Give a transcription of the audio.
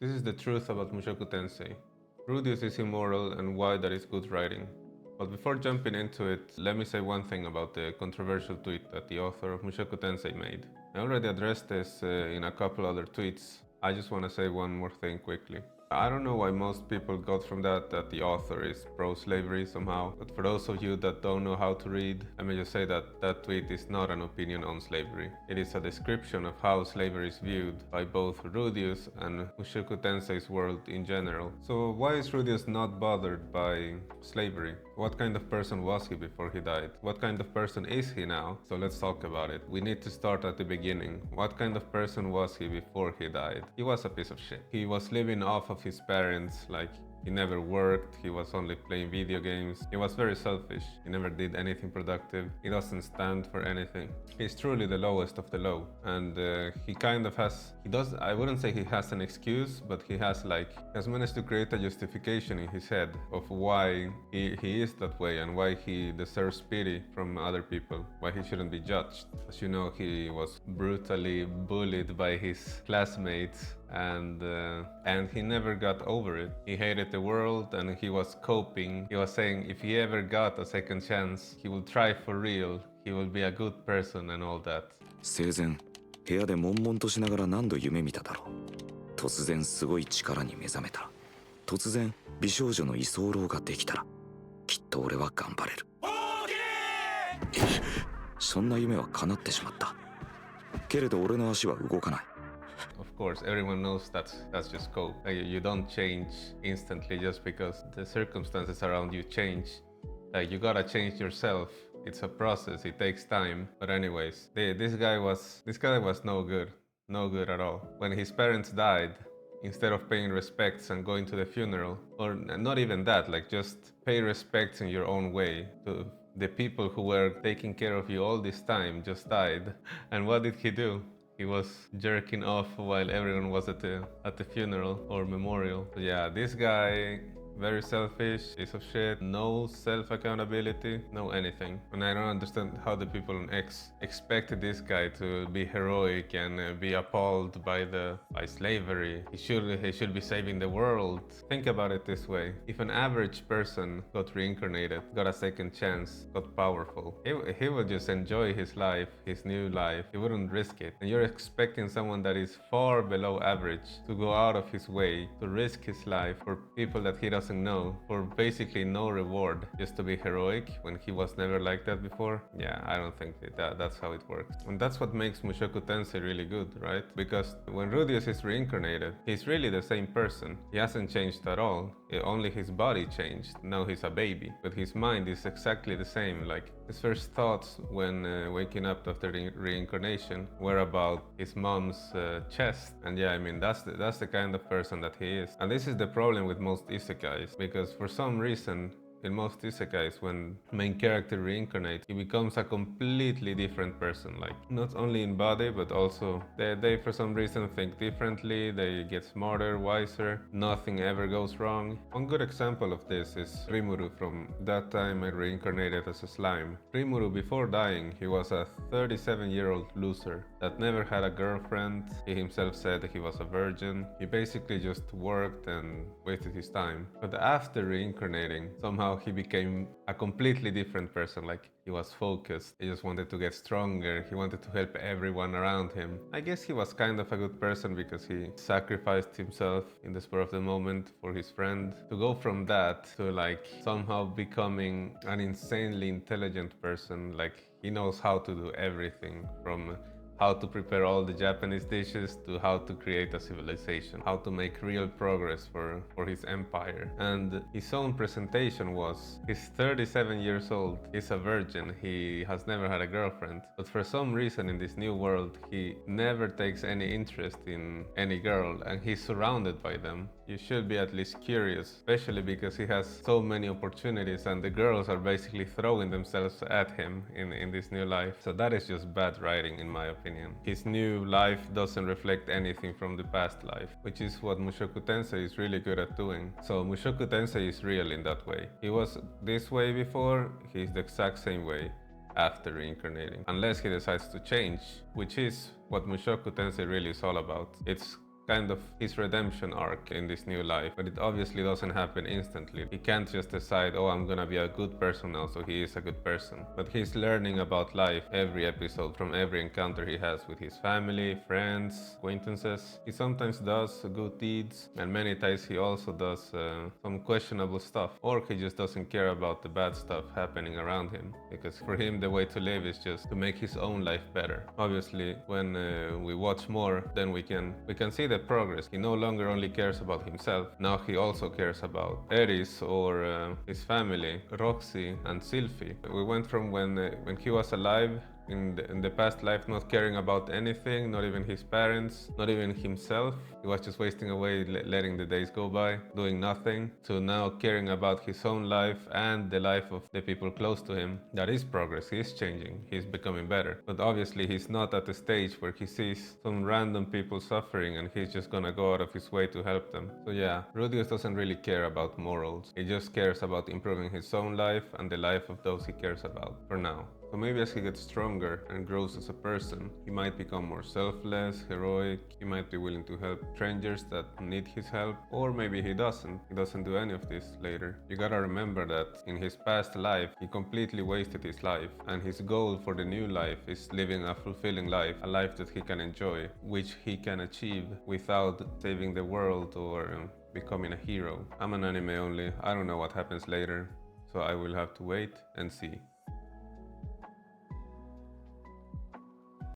This is the truth about Mushoku Tensei. Rudeus is immoral and why that is good writing. But before jumping into it, let me say one thing about the controversial tweet that the author of Mushoku Tensei made. I already addressed this in a couple other tweets. I just want to say one more thing quickly. I don't know why most people got from that the author is pro-slavery somehow, but for those of you that don't know how to read, let me just say that that tweet is not an opinion on slavery. It is a description of how slavery is viewed by both Rudeus and Mushoku Tensei's world in general. So why is Rudeus not bothered by slavery? What kind of person was he before he died? What kind of person is he now? So let's talk about it. We need to start at the beginning. What kind of person was he before he died? He was a piece of shit. He was living off of his parents, like he never worked, he was only playing video games. He was very selfish, he never did anything productive, he doesn't stand for anything. He's truly the lowest of the low. And he kind of has, I wouldn't say he has an excuse, but he has managed to create a justification in his head of why he is that way and why he deserves pity from other people, why he shouldn't be judged. As you know, he was brutally bullied by his classmates and he never got over it. He hated the world and he was coping. He was saying if he ever got a second chance, he will try for real, he will be a good person and all that. 生前部屋で悶々としながら何度夢見ただろう。突然すごい力に目覚めたら、突然美少女の居候ができたら、きっと俺は頑張れる。そんな夢は叶ってしまった。けれど俺の足は動かない。Of course, everyone knows that's just cope. You don't change instantly just because the circumstances around you change. You gotta change yourself. It's a process. It takes time. But anyways, this guy was no good at all. When his parents died, instead of paying respects and going to the funeral, or not even that, just pay respects in your own way to the people who were taking care of you all this time just died. And what did he do? He was jerking off while everyone was at the funeral or memorial. So yeah, this guy, very selfish, piece of shit, no self-accountability, no anything. And I don't understand how the people on X expected this guy to be heroic and be appalled by slavery. He should be saving the world. Think about it this way. If an average person got reincarnated, got a second chance, got powerful, he would just enjoy his life, his new life. He wouldn't risk it. And you're expecting someone that is far below average to go out of his way to risk his life for people that he doesn't know, for basically no reward, just to be heroic when he was never like that before. Yeah, I don't think that's how it works. And that's what makes Mushoku Tensei really good, right? Because when Rudeus is reincarnated, he's really the same person. He hasn't changed at all. Only his body changed. Now he's a baby. But his mind is exactly the same. Like, his first thoughts when waking up after the reincarnation were about his mom's chest. And yeah, I mean, that's the kind of person that he is. And this is the problem with most isekais, because for some reason, in most isekais, when main character reincarnates, he becomes a completely different person. Like, not only in body, but also they for some reason think differently, they get smarter, wiser, nothing ever goes wrong. One good example of this is Rimuru from That Time I Reincarnated as a Slime. Rimuru, before dying, he was a 37-year-old loser that never had a girlfriend. He himself said he was a virgin. He basically just worked and wasted his time. But after reincarnating, somehow he became a completely different person. Like, he was focused, he just wanted to get stronger, he wanted to help everyone around him. I guess he was kind of a good person because he sacrificed himself in the spur of the moment for his friend. To go from that to somehow becoming an insanely intelligent person, he knows how to do everything, from how to prepare all the Japanese dishes to how to create a civilization, how to make real progress for his empire. And his own presentation was, he's 37 years old, he's a virgin, he has never had a girlfriend, but for some reason in this new world he never takes any interest in any girl and he's surrounded by them. You should be at least curious, especially because he has so many opportunities and the girls are basically throwing themselves at him in this new life. So that is just bad writing in my opinion. His new life doesn't reflect anything from the past life, which is what Mushoku Tensei is really good at doing. So Mushoku Tensei is real in that way. He was this way before, he's the exact same way after reincarnating. Unless he decides to change, which is what Mushoku Tensei really is all about. It's kind of his redemption arc in this new life, but it obviously doesn't happen instantly. He can't just decide, oh, I'm gonna be a good person now, so he is a good person. But he's learning about life every episode from every encounter he has with his family, friends, acquaintances. He sometimes does good deeds, and many times he also does some questionable stuff, or he just doesn't care about the bad stuff happening around him, because for him the way to live is just to make his own life better. Obviously, when we watch more, then we can see the progress. He no longer only cares about himself, now he also cares about Eris or his family, Roxy and Sylphie. We went from when he was alive in the past life, not caring about anything, not even his parents, not even himself. He was just wasting away, letting the days go by, doing nothing, to now caring about his own life and the life of the people close to him. That is progress. He is changing. He's becoming better. But obviously he's not at the stage where he sees some random people suffering and he's just gonna go out of his way to help them. So yeah, Rudeus doesn't really care about morals. He just cares about improving his own life and the life of those he cares about, for now. So maybe as he gets stronger and grows as a person, he might become more selfless, heroic, he might be willing to help strangers that need his help, or maybe he doesn't do any of this later. You gotta remember that in his past life, he completely wasted his life, and his goal for the new life is living a fulfilling life, a life that he can enjoy, which he can achieve without saving the world or becoming a hero. I'm an anime only, I don't know what happens later, so I will have to wait and see.